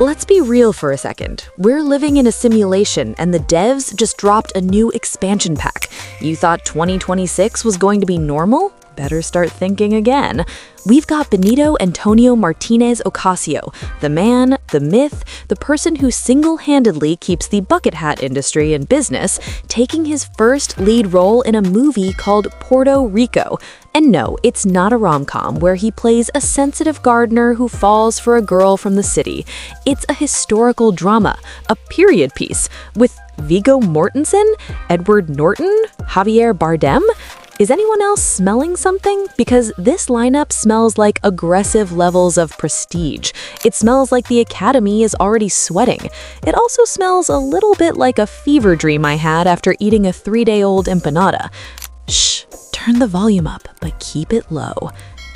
Let's be real for a second. We're living in a simulation, and the devs just dropped a new expansion pack. You thought 2026 was going to be normal? Better start thinking again. We've got Benito Antonio Martinez Ocasio, the man, the myth, the person who single-handedly keeps the bucket hat industry in business, taking his first lead role in a movie called Puerto Rico. And no, it's not a rom-com where he plays a sensitive gardener who falls for a girl from the city. It's a historical drama, a period piece, with Viggo Mortensen, Edward Norton, Javier Bardem. Is anyone else smelling something? Because this lineup smells like aggressive levels of prestige. It smells like the Academy is already sweating. It also smells a little bit like a fever dream I had after eating a 3-day-old empanada. Shh, turn the volume up, but keep it low.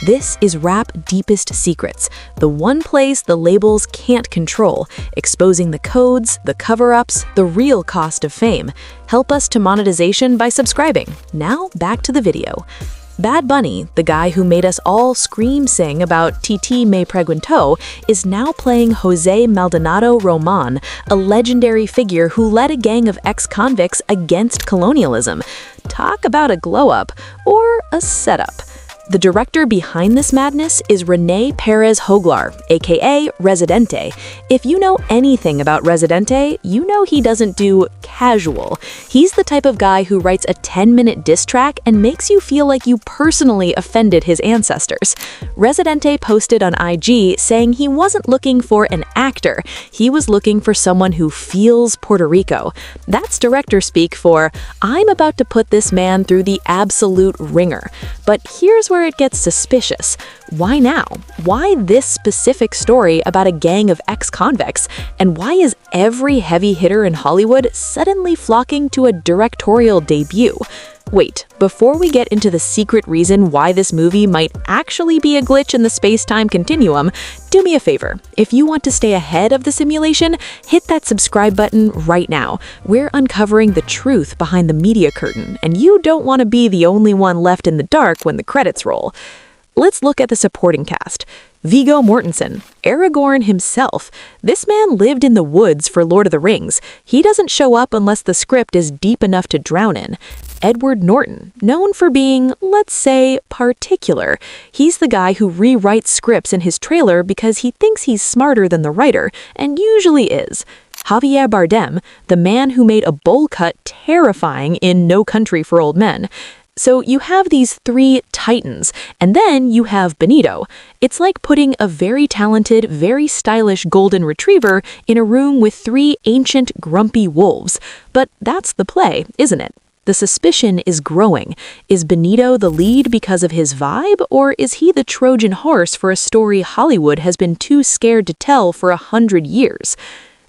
This is Rap Deepest Secrets, the one place the labels can't control, exposing the codes, the cover-ups, the real cost of fame. Help us to monetization by subscribing. Now, back to the video. Bad Bunny, the guy who made us all scream sing about Titi Me Preguntó, is now playing Jose Maldonado Roman, a legendary figure who led a gang of ex-convicts against colonialism. Talk about a glow-up or a setup. The director behind this madness is René Perez Joglar, aka Residente. If you know anything about Residente, you know he doesn't do casual. He's the type of guy who writes a 10-minute diss track and makes you feel like you personally offended his ancestors. Residente posted on IG saying he wasn't looking for an actor, he was looking for someone who feels Puerto Rico. That's director speak for, I'm about to put this man through the absolute ringer. But here's where it gets suspicious. Why now? Why this specific story about a gang of ex-convicts? And why is every heavy hitter in Hollywood suddenly flocking to a directorial debut? Wait, before we get into the secret reason why this movie might actually be a glitch in the space-time continuum, do me a favor. If you want to stay ahead of the simulation, hit that subscribe button right now. We're uncovering the truth behind the media curtain, and you don't want to be the only one left in the dark when the credits roll. Let's look at the supporting cast. Viggo Mortensen, Aragorn himself. This man lived in the woods for Lord of the Rings. He doesn't show up unless the script is deep enough to drown in. Edward Norton, known for being, let's say, particular. He's the guy who rewrites scripts in his trailer because he thinks he's smarter than the writer, and usually is. Javier Bardem, the man who made a bowl cut terrifying in No Country for Old Men. So you have these three titans, and then you have Benito. It's like putting a very talented, very stylish golden retriever in a room with three ancient, grumpy wolves. But that's the play, isn't it? The suspicion is growing. Is Benito the lead because of his vibe, or is he the Trojan Horse for a story Hollywood has been too scared to tell for 100 years?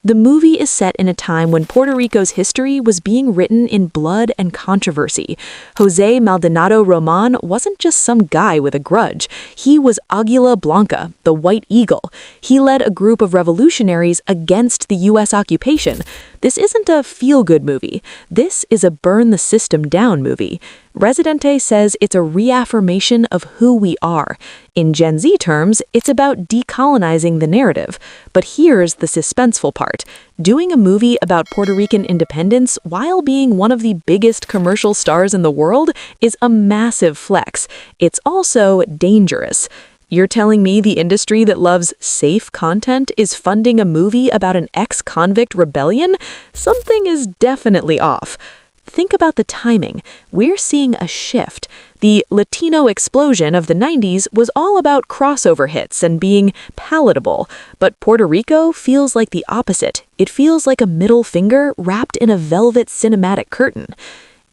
The movie is set in a time when Puerto Rico's history was being written in blood and controversy. Jose Maldonado Roman wasn't just some guy with a grudge. He was Águila Blanca, the White Eagle. He led a group of revolutionaries against the U.S. occupation. This isn't a feel-good movie. This is a burn-the-system-down movie. Residente says it's a reaffirmation of who we are. In Gen Z terms, it's about decolonizing the narrative. But here's the suspenseful part. Doing a movie about Puerto Rican independence while being one of the biggest commercial stars in the world is a massive flex. It's also dangerous. You're telling me the industry that loves safe content is funding a movie about an ex-convict rebellion? Something is definitely off. Think about the timing. We're seeing a shift. The Latino explosion of the 90s was all about crossover hits and being palatable, but Puerto Rico feels like the opposite. It feels like a middle finger wrapped in a velvet cinematic curtain.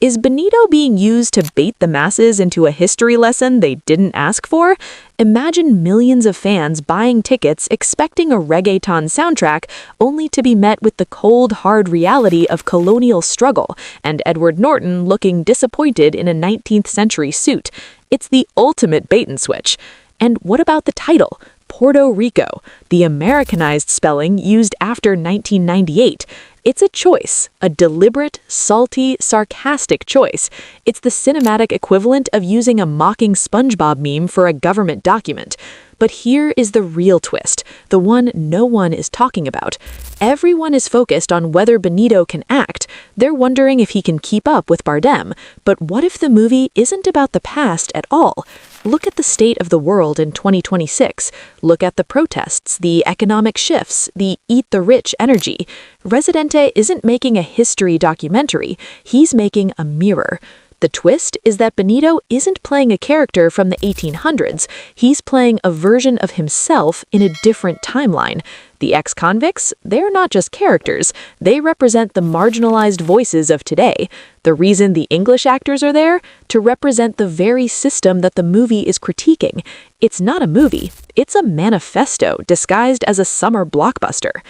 Is Benito being used to bait the masses into a history lesson they didn't ask for? Imagine millions of fans buying tickets expecting a reggaeton soundtrack only to be met with the cold, hard reality of colonial struggle and Edward Norton looking disappointed in a 19th century suit. It's the ultimate bait and switch. And what about the title? Puerto Rico, the Americanized spelling used after 1998. It's a choice, a deliberate, salty, sarcastic choice. It's the cinematic equivalent of using a mocking SpongeBob meme for a government document. But here is the real twist, the one no one is talking about. Everyone is focused on whether Benito can act. They're wondering if he can keep up with Bardem. But what if the movie isn't about the past at all? Look at the state of the world in 2026. Look at the protests, the economic shifts, the eat the rich energy. Residente isn't making a history documentary. He's making a mirror. The twist is that Benito isn't playing a character from the 1800s. He's playing a version of himself in a different timeline. The ex-convicts, they're not just characters. They represent the marginalized voices of today. The reason the English actors are there? To represent the very system that the movie is critiquing. It's not a movie. It's a manifesto disguised as a summer blockbuster.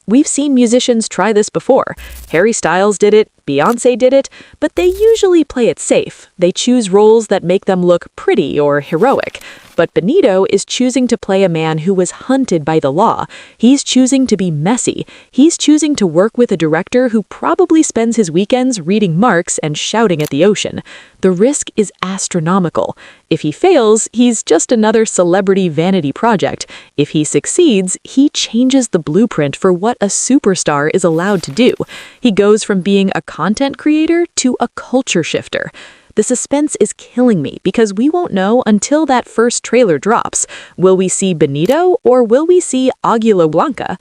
We've seen musicians try this before. Harry Styles did it, Beyoncé did it, but they usually play it safe. They choose roles that make them look pretty or heroic. But Benito is choosing to play a man who was hunted by the law. He's choosing to be messy. He's choosing to work with a director who probably spends his weekends reading Marx and shouting at the ocean. The risk is astronomical. If he fails, he's just another celebrity vanity project. If he succeeds, he changes the blueprint for what a superstar is allowed to do. He goes from being a content creator to a culture shifter. The suspense is killing me because we won't know until that first trailer drops. Will we see Benito or will we see Aguila Blanca?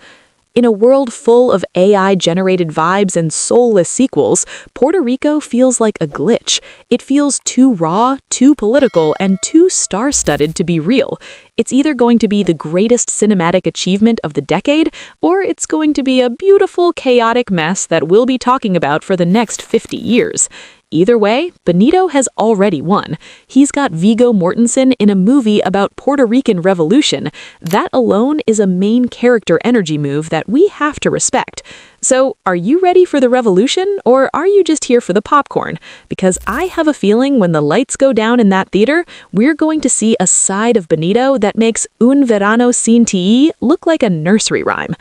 In a world full of AI-generated vibes and soulless sequels, Puerto Rico feels like a glitch. It feels too raw, too political, and too star-studded to be real. It's either going to be the greatest cinematic achievement of the decade, or it's going to be a beautiful, chaotic mess that we'll be talking about for the next 50 years. Either way, Benito has already won. He's got Viggo Mortensen in a movie about Puerto Rican revolution. That alone is a main character energy move that we have to respect. So, are you ready for the revolution, or are you just here for the popcorn? Because I have a feeling when the lights go down in that theater, we're going to see a side of Benito that makes Un Verano Sin Ti look like a nursery rhyme.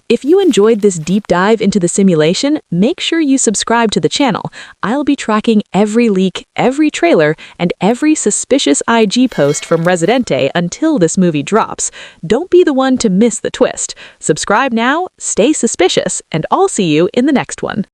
If you enjoyed this deep dive into the simulation, make sure you subscribe to the channel. I'll be tracking every leak, every trailer, and every suspicious IG post from Residente until this movie drops. Don't be the one to miss the twist. Subscribe now, stay suspicious, and I'll see you in the next one.